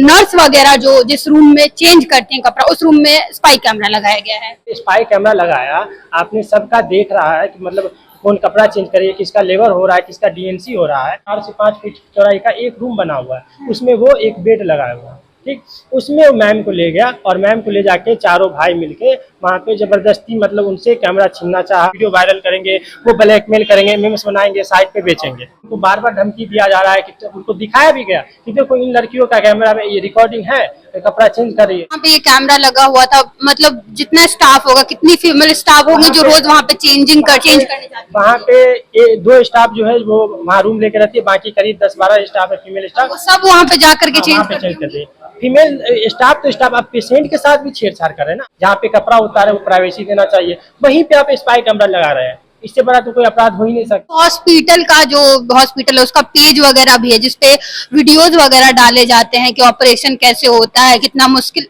Nurse वगैरह जो जिस रूम में चेंज करती हैं कपड़ा, उस रूम में स्पाई कैमरा लगाया गया है। स्पाई कैमरा लगाया, आपने सबका देख रहा है कि मतलब कौन कपड़ा चेंज करे, किसका लेबर हो रहा है, किसका डीएनसी हो रहा है। 4 से 5 फीट चौड़ाई का एक रूम बना हुआ है, उसमें वो एक बेड लगाया हुआ है। ठीक, उसमें वो मैम को ले गया और मैम को ले जाके चारों भाई मिलके वहाँ पे जबरदस्ती मतलब उनसे कैमरा छीनना चाहा। वीडियो वायरल करेंगे, वो ब्लैकमेल करेंगे, मीम्स बनाएंगे, साइट पे बेचेंगे। उनको बार बार धमकी दिया जा रहा है कि उनको दिखाया भी गया कि देखो इन लड़कियों का कैमरा में ये रिकॉर्डिंग है, कपड़ा चेंज कर रही है। वहाँ पे ये कैमरा लगा हुआ था, मतलब जितना स्टाफ होगा, कितनी फीमेल स्टाफ होंगे जो रोज वहाँ पे चेंज करने जाती है? वहाँ पे ये 2 स्टाफ जो है वो वहाँ रूम लेके रहती है, बाकी करीब 10-12 स्टाफ है फीमेल स्टाफ, सब वहाँ पे जा करके चेंज करते हैं। फीमेल स्टाफ तो स्टाफ, आप पेशेंट के साथ भी छेड़छाड़ कर रहे हैं ना। जहाँ पे कपड़ा उतार है वो प्राइवेसी देना चाहिए, वहीं पे आप स्पाई कैमरा लगा रहे हैं। इससे बड़ा तो कोई अपराध हो ही नहीं सकता। हॉस्पिटल का जो हॉस्पिटल है उसका पेज वगैरह भी है जिसपे वीडियोस वगैरह डाले जाते हैं कि ऑपरेशन कैसे होता है, कितना मुश्किल,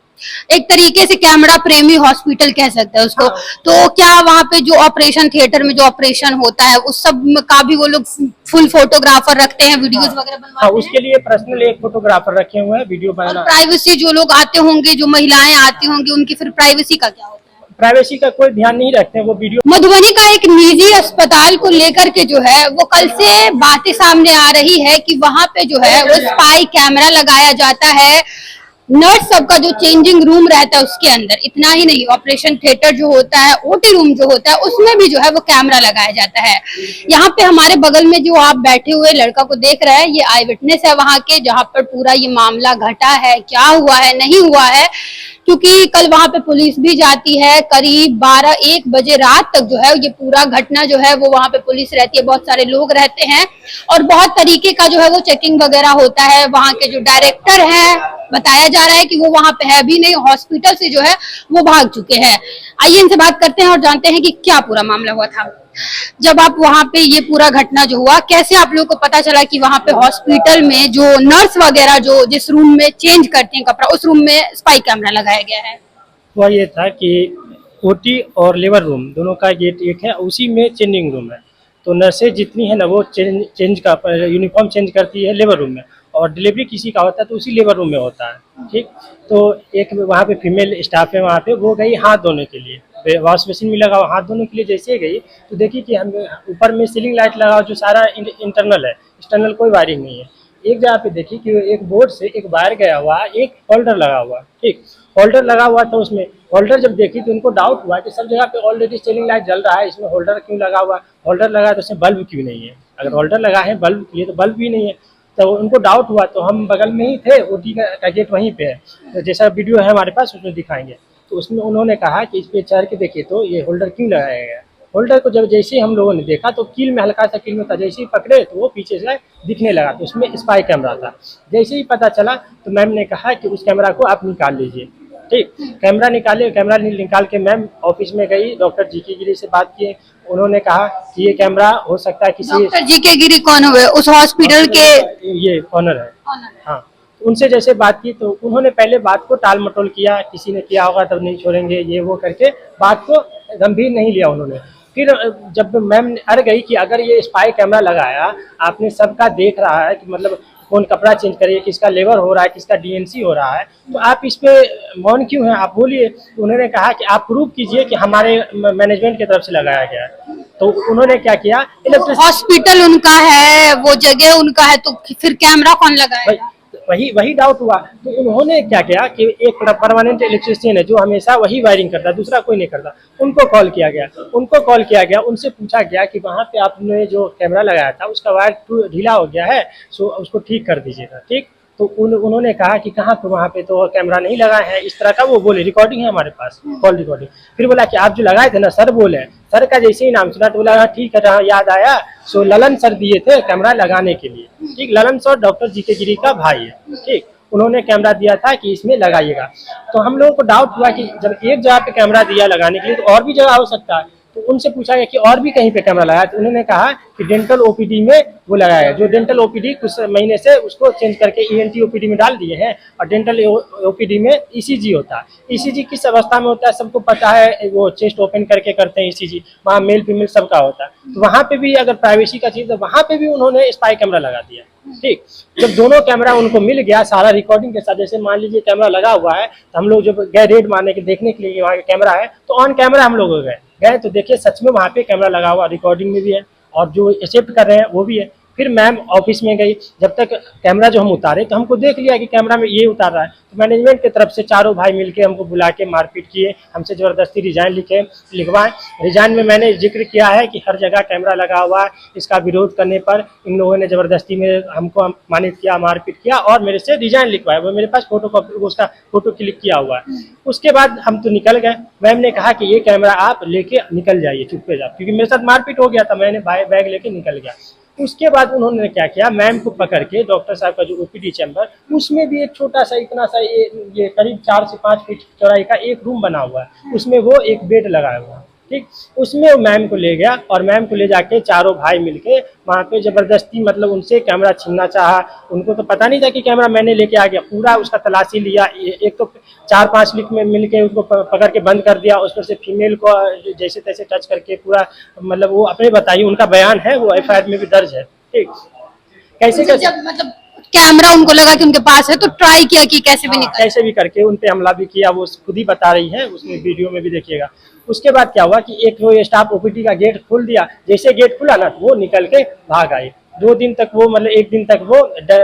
एक तरीके से कैमरा प्रेमी हॉस्पिटल कह सकते हैं उसको। तो क्या वहाँ पे जो ऑपरेशन थिएटर में जो ऑपरेशन होता है उस सब का भी वो लोग फुल फोटोग्राफर रखते हैं, वीडियोस वगैरह बनवाते हैं? उसके लिए पर्सनल एक फोटोग्राफर रखे हुए हैं, वीडियो बनाना। प्राइवेसी जो लोग आते होंगे, जो महिलाएं आती होंगी, उनकी फिर प्राइवेसी का क्या होता है? प्राइवेसी का कोई ध्यान नहीं रखते हैं वो वीडियो। मधुबनी का एक निजी अस्पताल को लेकर के जो है वो कल से बातें सामने आ रही है कि वहां पे जो है वो स्पाई कैमरा लगाया जाता है। नर्स सबका जो चेंजिंग रूम रहता है उसके अंदर, इतना ही नहीं, ऑपरेशन थिएटर जो होता है, ओटी रूम जो होता है, उसमें भी जो है वो कैमरा लगाया जाता है। यहाँ पे हमारे बगल में जो आप बैठे हुए लड़का को देख रहे हैं, ये आई विटनेस है वहां के, जहाँ पर पूरा ये मामला घटा है, क्या हुआ है नहीं हुआ है, क्योंकि कल वहां पे पुलिस भी जाती है। करीब 12-1 बजे रात तक जो है ये पूरा घटना जो है वो वहां पे पुलिस रहती है, बहुत सारे लोग रहते हैं और बहुत तरीके का जो है वो चेकिंग वगैरह होता है। वहां के जो डायरेक्टर है, बताया जा रहा है कि वो वहां पे है भी नहीं, हॉस्पिटल से जो है वो भाग चुके हैं। आइए इनसे बात करते हैं और जानते हैं कि क्या पूरा मामला हुआ था। जब आप वहां पे ये पूरा घटना जो हुआ, कैसे आप लोगों को पता चला कि वहां पे हॉस्पिटल में जो नर्स वगैरह जो जिस रूम में चेंज करती हैं कपड़ा, उस रूम में स्पाई कैमरा लगाया गया है? वह ये था कि ओटी और लेबर रूम दोनों का गेट एक है, उसी में चेंजिंग रूम है। तो नर्सेज जितनी है ना वो चेंज का यूनिफॉर्म चेंज करती है लेबर रूम में, और डिलीवरी किसी का होता है तो उसी लेबर रूम में होता है। ठीक, तो एक वहाँ पे फीमेल स्टाफ है, वहाँ पे वो गई हाथ धोने के लिए, वॉश मशीन में लगा हाथ धोने के लिए। जैसे गई तो देखी कि हम ऊपर में सीलिंग लाइट लगा जो सारा इंटरनल है, एक्सटर्नल कोई वायरिंग नहीं है। एक जगह पे देखी कि एक बोर्ड से एक वायर गया हुआ, एक होल्डर लगा हुआ। ठीक, होल्डर लगा हुआ था, उसमें होल्डर जब देखी तो उनको डाउट हुआ कि सब जगह पे ऑलरेडी सीलिंग लाइट जल रहा है, इसमें होल्डर क्यों लगा हुआ, होल्डर लगा तो उसमें बल्ब क्यों नहीं है। अगर होल्डर लगा है बल्ब के लिए तो बल्ब भी नहीं है। तो उनको डाउट हुआ, तो हम बगल में ही थे, ओटी का गेट वहीं पे है, तो जैसा वीडियो है हमारे पास उसमें दिखाएंगे। तो उसमें उन्होंने कहा कि इस पे चढ़ के देखिए तो ये होल्डर क्यों लगाया गया। होल्डर को जब जैसे ही हम लोगों ने देखा तो कील में हल्का सा कील में था, जैसे ही पकड़े तो वो पीछे से दिखने लगा, तो उसमें स्पाई कैमरा था। जैसे ही पता चला तो मैम ने कहा कि उस कैमरा को आप निकाल लीजिए। ठीक, कैमरा निकाले, कैमरा निकाल के मैम ऑफिस में गई, डॉक्टर जीके गिरी से बात किए। उन्होंने कहा कि ये कैमरा हो सकता है किसी, डॉक्टर जीके गिरी कौन हुए? उस हॉस्पिटल के ये ऑनर है। हाँ, उनसे जैसे बात की तो उन्होंने पहले बात को टाल मटोल किया, किसी ने किया होगा तब नहीं छोड़ेंगे, ये वो करके बात को गंभीर नहीं लिया उन्होंने। फिर जब मैम अड़ गई कि अगर ये स्पाई कैमरा लगाया, आपने सबका देख रहा है कि मतलब कौन कपड़ा चेंज करे, किसका लेबर हो रहा है, किसका डीएनसी हो रहा है, तो आप इस पे मौन क्यों हैं, आप बोलिए। तो उन्होंने कहा कि आप प्रूव कीजिए कि हमारे मैनेजमेंट की तरफ से लगाया गया है। तो उन्होंने क्या किया, हॉस्पिटल उनका है, वो जगह उनका है, तो फिर कैमरा कौन लगाएगा? वही डाउट हुआ। तो उन्होंने क्या किया कि एक परमानेंट इलेक्ट्रिशियन है जो हमेशा वही वायरिंग करता है, दूसरा कोई नहीं करता, उनको कॉल किया गया, उनसे पूछा गया कि वहाँ पे आपने जो कैमरा लगाया था उसका वायर ढीला हो गया है, सो उसको ठीक कर दीजिएगा। ठीक, तो उन्होंने कहा कि कहाँ पे, वहाँ पे तो कैमरा नहीं लगाए हैं, इस तरह का वो बोले, रिकॉर्डिंग है हमारे पास, कॉल रिकॉर्डिंग। फिर बोला कि आप जो लगाए थे ना सर बोले, सर का जैसे ही नाम सुना तो बोला ठीक है, याद आया, सो ललन सर दिए थे कैमरा लगाने के लिए। ठीक, ललन सर डॉक्टर जीके गिरी का भाई है। ठीक, उन्होंने कैमरा दिया था कि इसमें लगाइएगा। तो हम लोगों को डाउट हुआ कि जब एक जगह पे कैमरा दिया लगाने के लिए तो और भी जगह हो सकता है। तो उनसे पूछा गया कि और भी कहीं पे कैमरा लगाया, तो उन्होंने कहा कि डेंटल ओपीडी में वो लगाया, जो डेंटल ओपीडी कुछ महीने से उसको चेंज करके ईएनटी ओपीडी में डाल दिए हैं, और डेंटल ओपीडी में ईसीजी होता है। ईसीजी किस अवस्था में होता है सबको पता है, वो चेस्ट ओपन करके करते हैं ईसीजी, वहाँ मेल फीमेल सबका होता है। तो वहाँ पे भी अगर प्राइवेसी का चीज़ है, वहाँ पे भी उन्होंने स्पाई कैमरा लगा दिया। ठीक। जब दोनों कैमरा उनको मिल गया सारा रिकॉर्डिंग के साथ, जैसे मान लीजिए कैमरा लगा हुआ है तो हम लोग जब गए रेड मारने के देखने के लिए वहाँ कैमरा है तो ऑन कैमरा हम लोग गए तो देखिए सच में वहाँ पे कैमरा लगा हुआ, रिकॉर्डिंग में भी है और जो एक्सेप्ट कर रहे हैं वो भी है। फिर मैम ऑफिस में गई, जब तक कैमरा जो हम उतारे तो हमको देख लिया कि कैमरा में ये उतार रहा है, तो मैनेजमेंट की तरफ से चारों भाई मिलके हमको बुला के मारपीट किए, हमसे ज़बरदस्ती रिजाइन लिखवाएं। रिजाइन में मैंने जिक्र किया है कि हर जगह कैमरा लगा हुआ है, इसका विरोध करने पर इन लोगों ने ज़बरदस्ती में हमको अपमानित किया, मारपीट किया और मेरे से रिजाइन लिखवाया। वो मेरे पास फोटो कॉपी उसका फोटो क्लिक किया हुआ है। उसके बाद हम तो निकल गए। मैम ने कहा कि ये कैमरा आप लेके निकल जाइए चुपचाप, क्योंकि मेरे साथ मारपीट हो गया था, मैंने बैग लेके निकल गया। उसके बाद उन्होंने क्या किया, मैम को पकड़ के डॉक्टर साहब का जो ओपीडी चैम्बर, उसमें भी एक छोटा सा इतना सा ये करीब 4 से 5 फीट चौड़ाई का एक रूम बना हुआ है, उसमें वो एक बेड लगाया हुआ है। ठीक, उसमें मैम को ले गया और मैम को ले जाके चारों भाई मिलके वहाँ पे जबरदस्ती मतलब उनसे कैमरा छीनना चाहा। उनको तो पता नहीं था कि कैमरा मैंने लेके आ गया, पूरा उसका तलाशी लिया। एक तो 4-5 लीक में मिलके उसको पकड़ के बंद कर दिया, उस पर से फीमेल को जैसे तैसे टच करके पूरा, मतलब वो अपने बताइए, उनका बयान है, वो एफआईआर में भी दर्ज है। ठीक, कैसे कैसे जब मतलब कैमरा उनको लगा कि उनके पास है तो ट्राई किया कि कैसे भी निकल, कैसे भी करके उन पे हमला भी किया, वो खुद ही बता रही है, उसमें वीडियो में भी देखिएगा। उसके बाद क्या हुआ कि एक वो स्टाफ ओपीडी का गेट खोल दिया, जैसे गेट खुला ना वो निकल के भाग आए। 2 दिन तक वो मतलब 1 दिन तक वो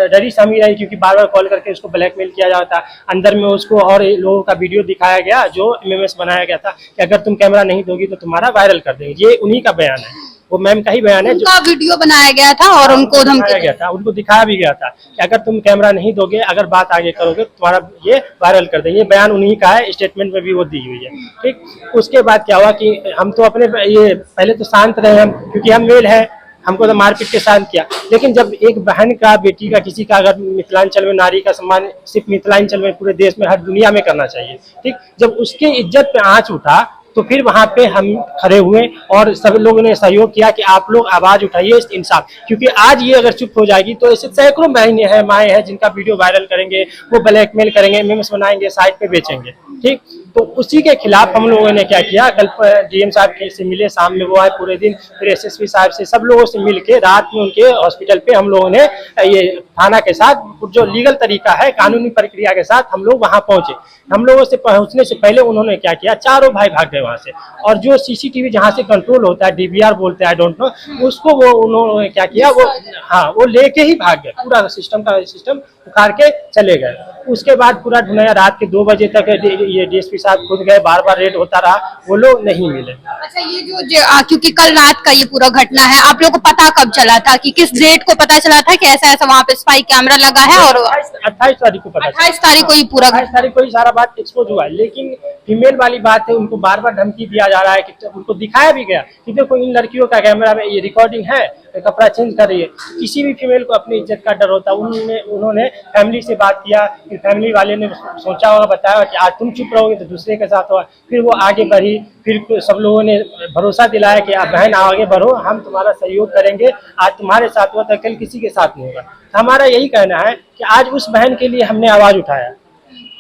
डरी समी रही, क्योंकि बार बार कॉल करके उसको ब्लैकमेल किया जाता। अंदर में उसको और लोगों का वीडियो दिखाया गया जो एमएमएस बनाया गया था कि अगर तुम कैमरा नहीं दोगी तो तुम्हारा वायरल कर देंगे। ये उन्हीं का बयान है, वो मैम का ही बयान है। उनका वीडियो बनाया गया था और उनको दिखाया गया था, उनको दिखाया भी गया था कि अगर तुम कैमरा नहीं दोगे, अगर बात आगे करोगे तो तुम्हारा ये वायरल कर देंगे। बयान उन्हीं का है, स्टेटमेंट में भी वो दी हुई है। ठीक, उसके बाद क्या हुआ कि हम तो अपने ये पहले तो शांत रहे हम, क्योंकि हम मेल है, हमको तो मारपीट के शांत किया। लेकिन जब एक बहन का, बेटी का, किसी का अगर मिथिलांचल में नारी का सम्मान सिर्फ मिथिलांचल में, पूरे देश में, हर दुनिया में करना चाहिए। ठीक, जब उसके इज्जत पे आंच उठा तो फिर वहाँ पे हम खड़े हुए और सभी लोगों ने सहयोग किया कि आप लोग आवाज उठाइए इंसाफ, क्योंकि आज ये अगर चुप हो जाएगी तो ऐसे सैकड़ों बहनें हैं, माएँ हैं जिनका वीडियो वायरल करेंगे, वो ब्लैकमेल करेंगे, मीम्स बनाएंगे, साइट पे बेचेंगे। ठीक, तो उसी के खिलाफ हम लोगों ने क्या किया, कल डीएम साहब से मिले, शाम में वो आए पूरे दिन, फिर एसएसपी साहब से, सब लोगों से मिल के रात में उनके हॉस्पिटल पे हम लोगों ने ये थाना के साथ जो लीगल तरीका है, कानूनी प्रक्रिया के साथ हम लोग वहाँ पहुंचे। हम लोगों से पहुंचने से पहले उन्होंने क्या किया, चारों भाई भाग गए वहाँ से, और जो सीसीटीवी जहाँ से कंट्रोल होता है, डीवीआर बोलते हैं, आई डोंट नो, उसको वो उन्होंने क्या किया, वो हाँ वो लेके ही भाग गए, पूरा सिस्टम उखाड़ के चले गए। उसके बाद पूरा ढूंढा, रात के 2 बजे तक ये डीएसपी साहब खुद गए, बार बार रेड होता रहा, वो लोग नहीं मिले। अच्छा, ये क्योंकि कल रात का ये पूरा घटना है, आप लोगों को पता कब चला था, कि किस डेट को पता चला था कि ऐसा ऐसा वहाँ पे स्पाई कैमरा लगा है? और 28 तारीख को पता, 28 तारीख को ही पूरा 28 तारीख को ही सारा बात एक्सपोज हुआ है। लेकिन फीमेल वाली बात है, उनको बार बार धमकी दिया जा रहा है कि उनको दिखाया भी गया कि देखो इन लड़कियों का कैमरा में ये रिकॉर्डिंग है, कपड़ा चेंज कर रही है। किसी भी फीमेल को अपनी इज्जत का डर होता है। उन्होंने फैमिली से बात किया, फिर फैमिली वाले ने सोचा होगा, बताया कि आज तुम चुप रहोगे तो दूसरे के साथ होगा। फिर वो आगे बढ़ी, फिर सब लोगों ने भरोसा दिलाया कि आप बहन आगे बढ़ो, हम तुम्हारा सहयोग करेंगे, आज तुम्हारे साथ हुआ तो कल किसी के साथ नहीं होगा। तो हमारा यही कहना है कि आज उस बहन के लिए हमने आवाज उठाया,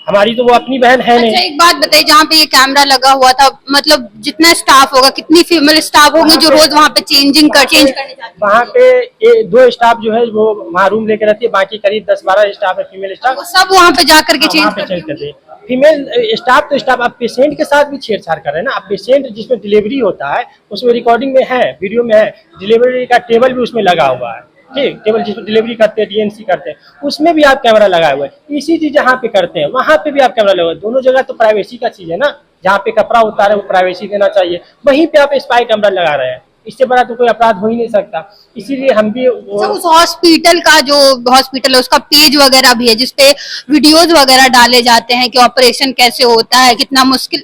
हमारी तो वो अपनी बहन है नहीं। अच्छा, एक बात बताइए, जहाँ पे ये कैमरा लगा हुआ था, मतलब जितना स्टाफ होगा, कितनी फीमेल स्टाफ होगी जो रोज वहाँ पे चेंज करने जाती है? वहाँ पे 2 स्टाफ जो है वो वहाँ रूम लेके रहती है, बाकी करीब 10-12 स्टाफ है फीमेल स्टाफ, वो सब वहाँ पे जा करके चेंज करते हैं। फीमेल स्टाफ तो स्टाफ, आप पेशेंट के साथ भी छेड़छाड़ कर रहे हैं ना। आप पेशेंट जिसमें डिलीवरी होता है उसमें रिकॉर्डिंग में है, वीडियो में है, डिलीवरी का टेबल भी उसमें लगा हुआ है। ठीक, टेबल जिसमें डिलीवरी करते हैं, डीएनसी करते हैं, उसमें भी आप कैमरा लगाए हुए हैं। इसी चीज जहाँ पे करते हैं वहाँ पे भी आप कैमरा लगाए। दोनों जगह तो प्राइवेसी का चीज है ना, जहाँ पे कपड़ा उतारे वो प्राइवेसी देना चाहिए, वहीं पे आप स्पाई कैमरा लगा रहे हैं। इससे बड़ा तो कोई अपराध हो ही नहीं सकता। इसीलिए हम भी उस हॉस्पिटल का, जो हॉस्पिटल है उसका पेज वगैरह भी है जिसपे वीडियोज वगैरह डाले जाते हैं कि ऑपरेशन कैसे होता है, कितना मुश्किल,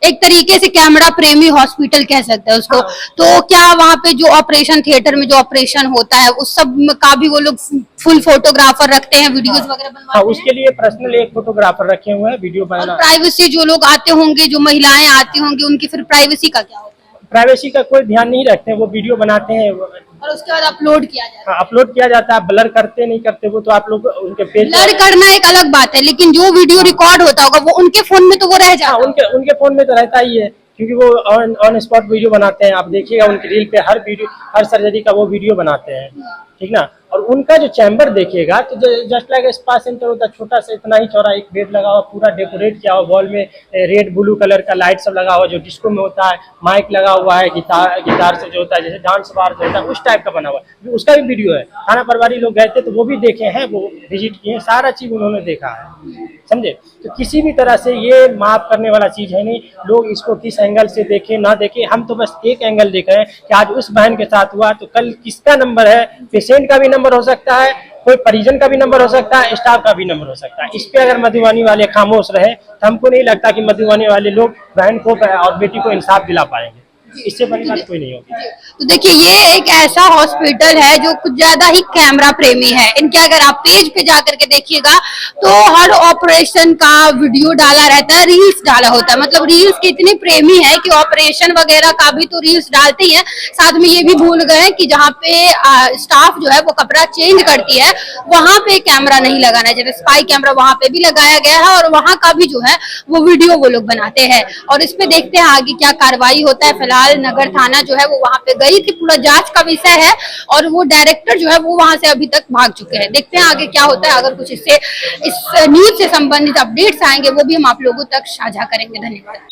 एक तरीके से कैमरा प्रेमी हॉस्पिटल कह सकते हैं उसको। तो क्या वहाँ पे जो ऑपरेशन थिएटर में जो ऑपरेशन होता है उस सब का भी वो लोग फुल फोटोग्राफर रखते हैं, वीडियोज वगैरह बनवाते हैं? उसके लिए पर्सनल एक फोटोग्राफर रखे हुए हैं, वीडियो बनाना। प्राइवेसी, जो लोग आते होंगे, जो महिलाएं आती होंगी, उनकी फिर प्राइवेसी का क्या होता है? प्राइवेसी का कोई ध्यान नहीं रखते हैं, वो वीडियो बनाते हैं और उसके बाद अपलोड किया जाता है। अपलोड किया जाता है। ब्लर करते नहीं करते वो तो आप लोग उनके पेज, ब्लर करना एक अलग बात है, लेकिन जो वीडियो रिकॉर्ड होता होगा वो उनके फोन में तो वो रह जाता है। उनके फोन में तो रहता ही है, क्योंकि वो ऑन स्पॉट वीडियो बनाते हैं। आप देखिएगा उनकी रील पे हर सर्जरी का वो वीडियो बनाते हैं, ठीक ना। और उनका जो चैम्बर देखिएगा तो जस्ट लाइक स्पा सेंटर होता है, छोटा सा इतना ही चौड़ा, एक बेड लगा हुआ, पूरा डेकोरेट किया हुआ, वॉल में रेड ब्लू कलर का लाइट सब लगा हुआ जो डिस्को में होता है, माइक लगा हुआ है, गिटार से जो होता है जैसे डांस बार जो होता है उस टाइप का बना हुआ है, उसका भी वीडियो है। थाना प्रभारी लोग गए थे तो वो भी देखे हैं, वो विजिट किए, सारा चीज उन्होंने देखा है, समझे। तो किसी भी तरह से ये माफ करने वाला चीज है नहीं, लोग इसको किस एंगल से देखें ना देखें, हम तो बस एक एंगल देख रहे हैं कि आज उस बहन के साथ हुआ तो कल किसका नंबर है, पेशेंट का भी नंबर हो सकता है, कोई परिजन का भी नंबर हो सकता है, स्टाफ का भी नंबर हो सकता है। इस पे अगर मधुबनी वाले खामोश रहे तो हमको नहीं लगता कि मधुबनी वाले लोग बहन को और बेटी को इंसाफ दिला पाएंगे, इससे बड़ी बात कोई नहीं होगी। तो देखिए ये एक ऐसा हॉस्पिटल है जो कुछ ज्यादा ही कैमरा प्रेमी है। इनके अगर आप पेज पे जाकर के देखिएगा तो हर ऑपरेशन का वीडियो डाला रहता है, रील्स डाला होता है, मतलब रील्स के इतने प्रेमी है कि ऑपरेशन वगैरह का भी तो रील्स डालते ही है। साथ में ये भी भूल गए कि जहाँ पे स्टाफ जो है वो कपड़ा चेंज करती है वहां पे कैमरा नहीं लगाना है, जैसे स्पाई कैमरा वहां पे भी लगाया गया है और वहां का भी जो है वो वीडियो वो लोग बनाते हैं। और इस पे देखते हैं आगे क्या कार्रवाई होता है। फिलहाल नगर थाना जो है वो वहां पे गई थी, पूरा जांच का विषय है और वो डायरेक्टर जो है वो वहां से अभी तक भाग चुके हैं। देखते हैं आगे क्या होता है। अगर कुछ इस न्यूज से संबंधित अपडेट्स आएंगे वो भी हम आप लोगों तक साझा करेंगे। धन्यवाद।